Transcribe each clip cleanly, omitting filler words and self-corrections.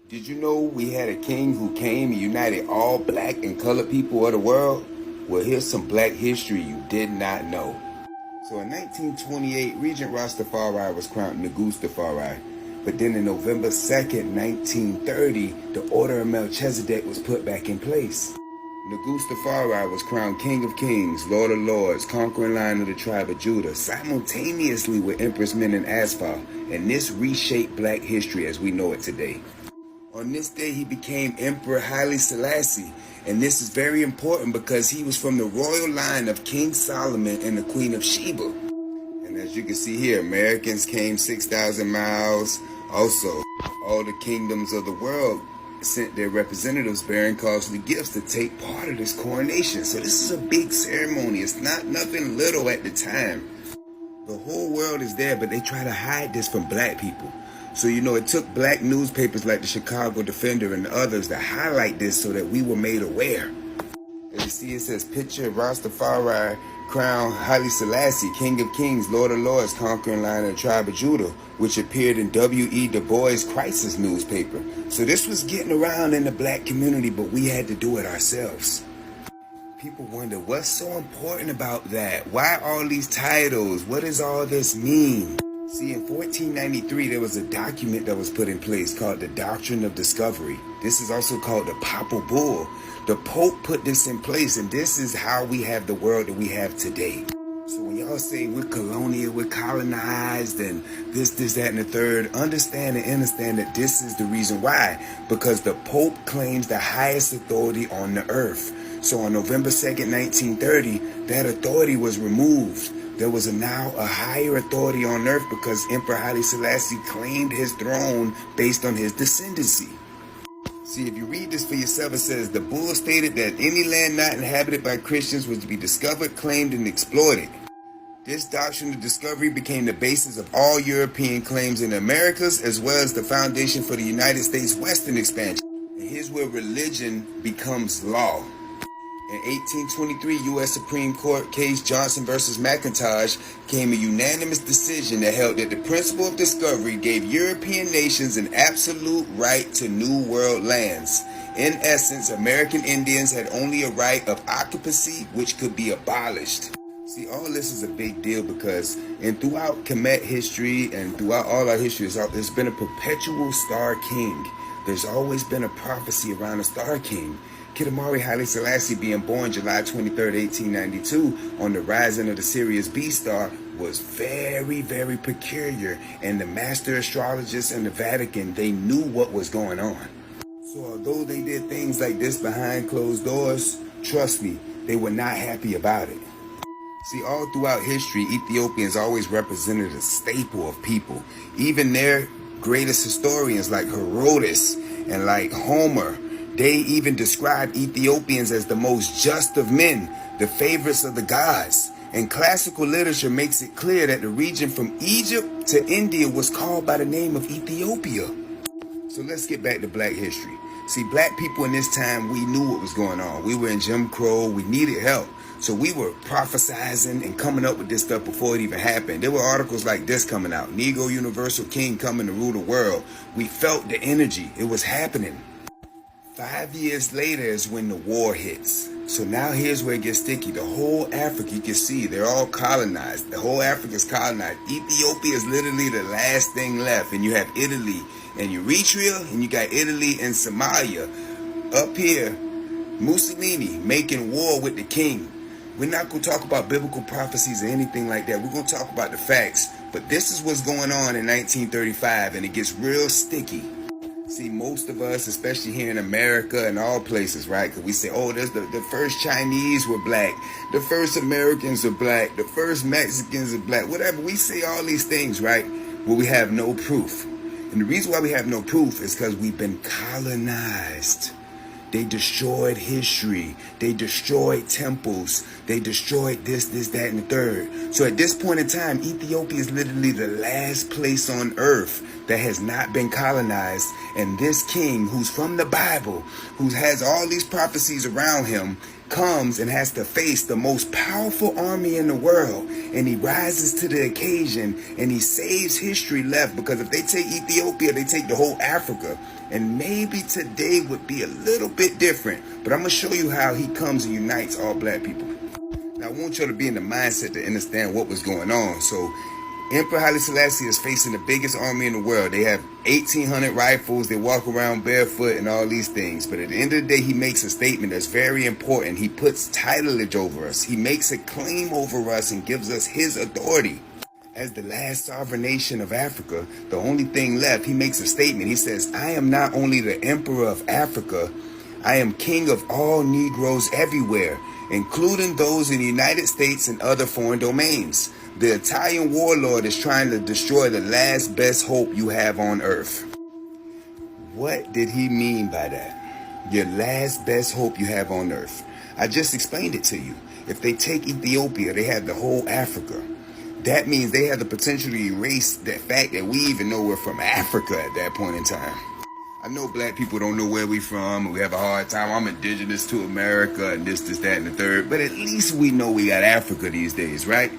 Did you know we had a king who came and united all black and colored people of the world? Well, here's some black history you did not know. So in 1928, Regent Rastafari was crowned Negustafari. But then in November 2nd, 1930, the Order of Melchizedek was put back in place. Negustafari was crowned King of Kings, Lord of Lords, conquering lion of the tribe of Judah, simultaneously with Empress Menen Asfar, and this reshaped black history as we know it today. On this day, he became Emperor Haile Selassie, and this is very important because he was from the royal line of King Solomon and the Queen of Sheba. And as you can see here, Americans came 6,000 miles. Also, all the kingdoms of the world sent their representatives bearing costly gifts to take part of this coronation. So this is a big ceremony. It's not nothing little at the time. The whole world is there, but they try to hide this from black people. So, it took black newspapers like the Chicago Defender and others to highlight this so that we were made aware. As you see, it says, picture of Rastafari crown Haile Selassie, King of Kings, Lord of Lords, conquering lion of the tribe of Judah, which appeared in W.E. Du Bois' Crisis newspaper. So this was getting around in the black community, but we had to do it ourselves. People wonder, what's so important about that? Why all these titles? What does all this mean? See, in 1493, there was a document that was put in place called the Doctrine of Discovery. This is also called the Papal Bull. The Pope put this in place, and this is how we have the world that we have today. So when y'all say we're colonial, we're colonized, and this, that, and the third, understand that this is the reason why. Because the Pope claims the highest authority on the earth. So on November 2nd, 1930, that authority was removed. There was now a higher authority on earth because Emperor Haile Selassie claimed his throne based on his descendancy. See, if you read this for yourself, it says, the bull stated that any land not inhabited by Christians was to be discovered, claimed, and exploited. This doctrine of discovery became the basis of all European claims in the Americas, as well as the foundation for the United States Western expansion. And here's where religion becomes law. In 1823, U.S. Supreme Court case Johnson versus McIntosh came a unanimous decision that held that the principle of discovery gave European nations an absolute right to New World lands. In essence, American Indians had only a right of occupancy which could be abolished. See, all this is a big deal because throughout Kemet history and throughout all our history, there's been a perpetual Star King. There's always been a prophecy around a Star King. Kidamari Haile Selassie being born July 23rd, 1892 on the rising of the Sirius B star was very, very peculiar, and the master astrologists in the Vatican, they knew what was going on. So although they did things like this behind closed doors, trust me, they were not happy about it. See, all throughout history, Ethiopians always represented a staple of people. Even their greatest historians like Herodotus and like Homer, they even described Ethiopians as the most just of men, the favorites of the gods. And classical literature makes it clear that the region from Egypt to India was called by the name of Ethiopia. So let's get back to black history. See, black people in this time, we knew what was going on. We were in Jim Crow, we needed help. So we were prophesizing and coming up with this stuff before it even happened. There were articles like this coming out, Negro Universal King coming to rule the world. We felt the energy, it was happening. 5 years later is when the war hits. So now here's where it gets sticky. The whole Africa, you can see, they're all colonized. The whole Africa is colonized. Ethiopia is literally the last thing left. And you have Italy and Eritrea, and you got Italy and Somalia. Up here, Mussolini making war with the king. We're not going to talk about biblical prophecies or anything like that. We're going to talk about the facts. But this is what's going on in 1935, and it gets real sticky. See, most of us, especially here in America and all places, right? Because we say, oh, there's the first Chinese were black. The first Americans are black. The first Mexicans are black. Whatever. We say all these things, right? Well, we have no proof. And the reason why we have no proof is because we've been colonized. They destroyed history. They destroyed temples. They destroyed this, that, and the third. So at this point in time, Ethiopia is literally the last place on earth that has not been colonized. And this king, who's from the Bible, who has all these prophecies around him, comes and has to face the most powerful army in the world. And he rises to the occasion and he saves history left, because if they take Ethiopia, they take the whole Africa. And maybe today would be a little bit different, but I'm going to show you how he comes and unites all black people. Now, I want you to be in the mindset to understand what was going on. So Emperor Haile Selassie is facing the biggest army in the world. They have 1,800 rifles. They walk around barefoot and all these things. But at the end of the day, he makes a statement that's very important. He puts titleage over us. He makes a claim over us and gives us his authority. As the last sovereign nation of Africa, the only thing left, he makes a statement. He says, I am not only the emperor of Africa, I am king of all Negroes everywhere, including those in the United States and other foreign domains. The Italian warlord is trying to destroy the last best hope you have on earth. What did he mean by that? Your last best hope you have on earth. I just explained it to you. If they take Ethiopia, they have the whole Africa. That means they have the potential to erase the fact that we even know we're from Africa at that point in time. I know black people don't know where we from, and we have a hard time. I'm indigenous to America and this, that, and the third. But at least we know we got Africa these days, right?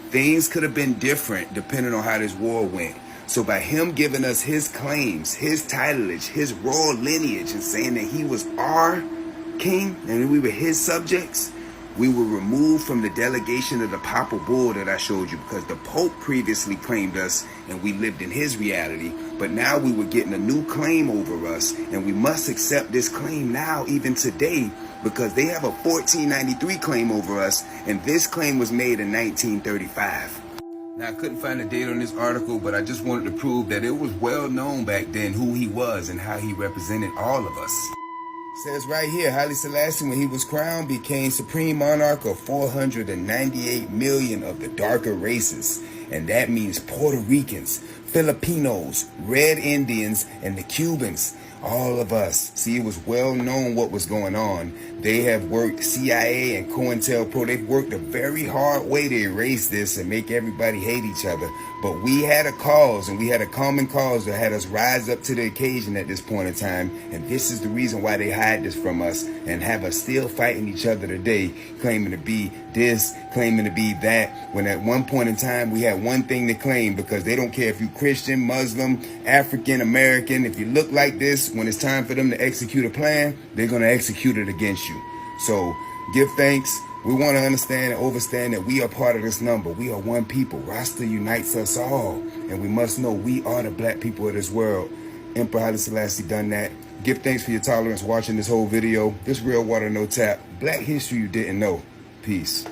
Things could have been different depending on how this war went. So by him giving us his claims, his titleage, his royal lineage, and saying that he was our king and we were his subjects, we were removed from the delegation of the papal bull that I showed you, because the Pope previously claimed us and we lived in his reality. But now we were getting a new claim over us, and we must accept this claim now, even today, because they have a 1493 claim over us, and this claim was made in 1935. Now, I couldn't find a date on this article, but I just wanted to prove that it was well known back then who he was and how he represented all of us. It says right here, Haile Selassie, when he was crowned, became supreme monarch of 498 million of the darker races. And that means Puerto Ricans, Filipinos, Red Indians, and the Cubans. All of us. See, it was well known what was going on. They have worked, CIA and COINTELPRO, they've worked a very hard way to erase this and make everybody hate each other. But we had a cause, and we had a common cause that had us rise up to the occasion at this point in time. And this is the reason why they hide this from us and have us still fighting each other today, claiming to be this, claiming to be that, when at one point in time we had one thing to claim, because they don't care if you Christian, Muslim, African, American. If you look like this, when it's time for them to execute a plan, they're going to execute it against you. So give thanks. We want to understand and understand that we are part of this number. We are one people. Rasta unites us all. And we must know we are the black people of this world. Emperor Haile Selassie done that. Give thanks for your tolerance watching this whole video. This Real Water No Tap. Black history you didn't know. Peace.